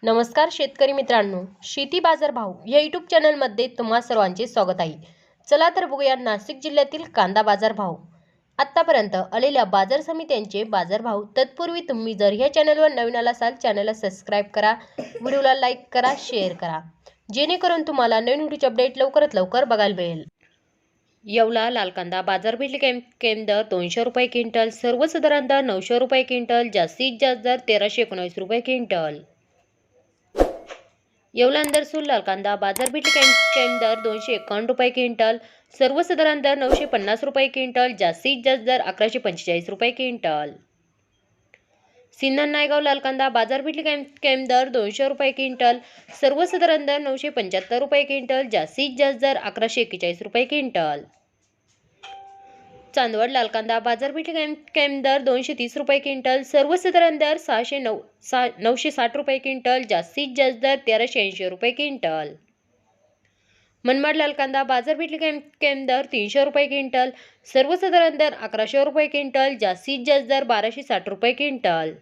नमस्कार शेतकरी मित्रांनो, शेती बाजार भाव या यूट्यूब चॅनलमध्ये तुम्हा सर्वांचे स्वागत आहे। चला तर बघूया नाशिक जिल्ह्यातील कांदा बाजार भाव। आतापर्यंत आलेल्या बाजार समित्यांचे बाजार भाव। तत्पूर्वी तुम्ही जर या चॅनलवर नवीन असाल चॅनलला सबस्क्राइब करा, व्हिडिओला लाईक करा, शेअर करा, जेणेकरून तुम्हाला नवीन व्हिडिओचे अपडेट लवकरात लवकर बघायला मिळेल। येवला लाल कांदा बाजारपेठ केम दर 200 रुपये क्विंटल, सर्वसाधारण दर 900 रुपये क्विंटल, जास्तीत जास्त दर 1319 रुपये क्विंटल। येवला अंदरसूल लाल कांदा बाजारपेठ केम दर 251 रुपये क्विंटल, सर्वसाधारण दर 950 रुपये क्विंटल, जास्तीत जास्त दर 1145 रुपये क्विंटल। सिन्नर नायगाव लाल कांदा बाजारपेठ केम दर 200 रुपये क्विंटल, सर्वसाधारण दर 975 रुपये क्विंटल, जास्तीत जास्त दर 1141 रुपये क्विंटल। चांदवड लाल कांदा बाजारपेठ केम दर 230 रुपये क्विंटल, सर्वसाधारण दर 960 रुपये क्विंटल, जास्तीत जास्त दर 1380 रुपये क्विंटल। मनमाड लाल कांदा बाजारपेठ केम दर 300 रुपये क्विंटल, सर्वसाधारण दर 1100 रुपये क्विंटल, जास्तीत जास्त दर 1260 रुपये क्विंटल।